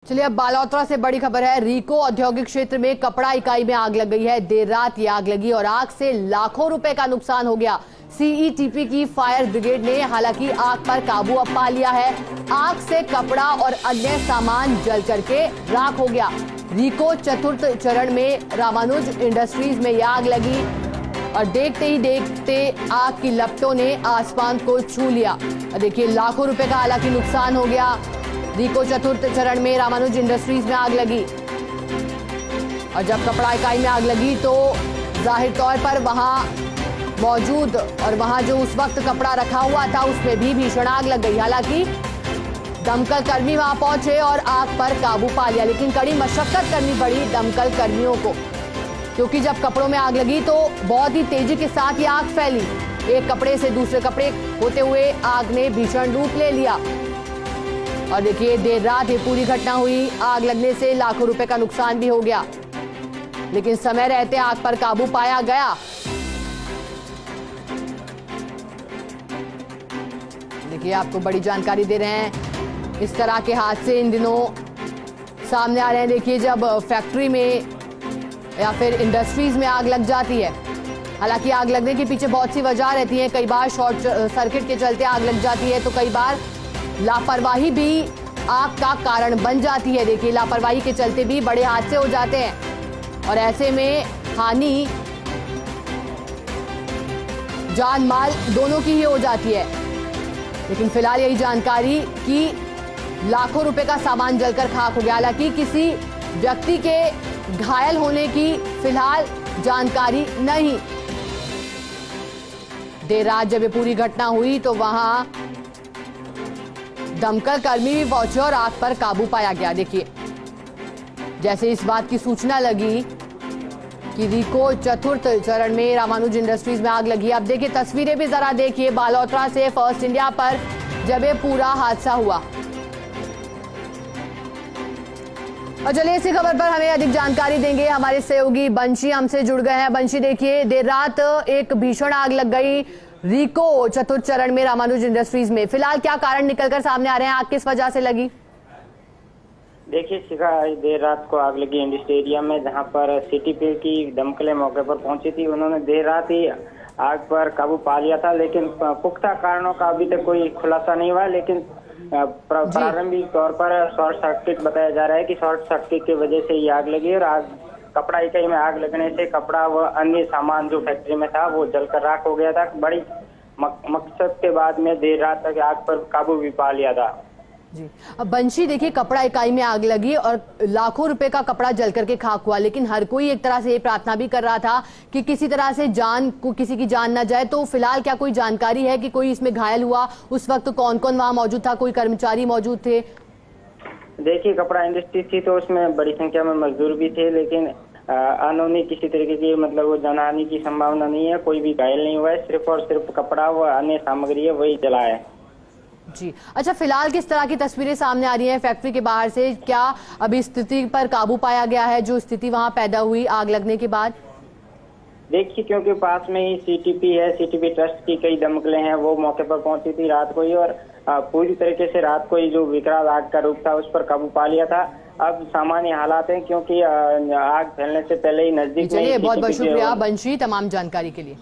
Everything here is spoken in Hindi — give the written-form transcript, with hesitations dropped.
चलिए अब बालोतरा से बड़ी खबर है। रीको औद्योगिक क्षेत्र में कपड़ा इकाई में आग लग गई है। देर रात ये आग लगी और आग से लाखों रुपए का नुकसान हो गया। सीईटीपी की फायर ब्रिगेड ने हालांकि आग पर काबू अब पा लिया है। आग से कपड़ा और अन्य सामान जल करके राख हो गया। रीको चतुर्थ चरण में रामानुज इंडस्ट्रीज में यह आग लगी और देखते ही देखते आग की लपटों ने आसमान को छू लिया। देखिए लाखों रुपए का हालांकि नुकसान हो गया। रीको चतुर्थ चरण में रामानुज इंडस्ट्रीज में आग लगी और जब कपड़ा इकाई में आग लगी तो जाहिर तौर पर वहां मौजूद और वहां जो उस वक्त कपड़ा रखा हुआ था उसमें भी भीषण आग लग गई। हालांकि दमकल कर्मी वहां पहुंचे और आग पर काबू पा लिया, लेकिन कड़ी मशक्कत करनी पड़ी दमकल कर्मियों को, क्योंकि जब कपड़ों में आग लगी तो बहुत ही तेजी के साथ ये आग फैली। एक कपड़े से दूसरे कपड़े होते हुए आग ने भीषण रूप ले लिया और देखिए देर रात ये पूरी घटना हुई। आग लगने से लाखों रुपए का नुकसान भी हो गया, लेकिन समय रहते आग पर काबू पाया गया। देखिए आपको बड़ी जानकारी दे रहे हैं। इस तरह के हादसे इन दिनों सामने आ रहे हैं। देखिए जब फैक्ट्री में या फिर इंडस्ट्रीज में आग लग जाती है, हालांकि आग लगने के पीछे बहुत सी वजह रहती है। कई बार शॉर्ट सर्किट के चलते आग लग जाती है, तो कई बार लापरवाही भी आग का कारण बन जाती है। देखिए लापरवाही के चलते भी बड़े हादसे हो जाते हैं और ऐसे में हानि जान माल दोनों की ही हो जाती है। लेकिन फिलहाल यही जानकारी कि लाखों रुपए का सामान जलकर खाक हो गया। हालांकि किसी व्यक्ति के घायल होने की फिलहाल जानकारी नहीं। देर रात जब ये पूरी घटना हुई तो वहां दमकल कर्मी भी पहुंचे और आग पर काबू पाया गया। देखिए जैसे इस बात की सूचना लगी कि रीको चतुर्थ चरण में रामानुज इंडस्ट्रीज में आग लगी। अब देखिए तस्वीरें भी जरा देखिए बालोतरा से फर्स्ट इंडिया पर जब ये पूरा हादसा हुआ। और चलिए इसी खबर पर हमें अधिक जानकारी देंगे हमारे सहयोगी बंशी हमसे जुड़ गए हैं। बंशी देखिए देर रात एक भीषण आग लग गई रीको चतुर्थ चरण में रामानुज इंडस्ट्रीज में। फिलहाल क्या कारण निकलकर सामने आ रहे हैं? आग किस वजह से लगी? देखिए शिखा, देर रात को आग लगी इंडस्ट्री एरिया में, जहां पर सीटीपी की दमकलें मौके पर पहुंची थी। उन्होंने देर रात ही आग पर काबू पा लिया था, लेकिन पुख्ता कारणों का अभी तक कोई खुलासा नहीं हुआ। लेकिन प्रारंभिक तौर पर शॉर्ट सर्किट बताया जा रहा है कि शॉर्ट सर्किट की वजह से ये आग लगी और आग कपड़ा इकाई में आग लगने से कपड़ा व अन्य सामान जो फैक्ट्री में था वो जलकर राख हो गया था। बड़ी मकसद के बाद में देर रात तक आग पर काबू भी पा लिया था। जी अब बंशी देखिए कपड़ा इकाई में आग लगी और लाखों रुपए का कपड़ा जल करके खाक हुआ, लेकिन हर कोई एक तरह से ये प्रार्थना भी कर रहा था कि किसी तरह से किसी की जान ना जाए। तो फिलहाल क्या कोई जानकारी है कि कोई इसमें घायल हुआ? उस वक्त कौन कौन वहां मौजूद था? कोई कर्मचारी मौजूद थे? देखिए कपड़ा इंडस्ट्री थी तो उसमें बड़ी संख्या में मजदूर भी थे, लेकिन अनहोनी किसी तरीके की मतलब वो जनहानि की संभावना नहीं है। कोई भी घायल नहीं हुआ है, सिर्फ और सिर्फ कपड़ा व अन्य सामग्री है वही जला है। जी अच्छा, फिलहाल किस तरह की तस्वीरें सामने आ रही हैं फैक्ट्री के बाहर से? क्या अभी स्थिति पर काबू पाया गया है, जो स्थिति वहां पैदा हुई आग लगने के बाद? देखिए क्योंकि पास में ही सीटीपी है, सीटीपी ट्रस्ट की कई दमकलें हैं, वो मौके पर पहुंची थी रात को ही और पूरी तरीके से रात को ही जो विकराल आग का रूप था उस पर काबू पा लिया था। अब सामान्य हालात हैं क्योंकि आग फैलने से पहले ही नजदीक में। चलिए बहुत बहुत शुक्रिया बंशी तमाम जानकारी के लिए।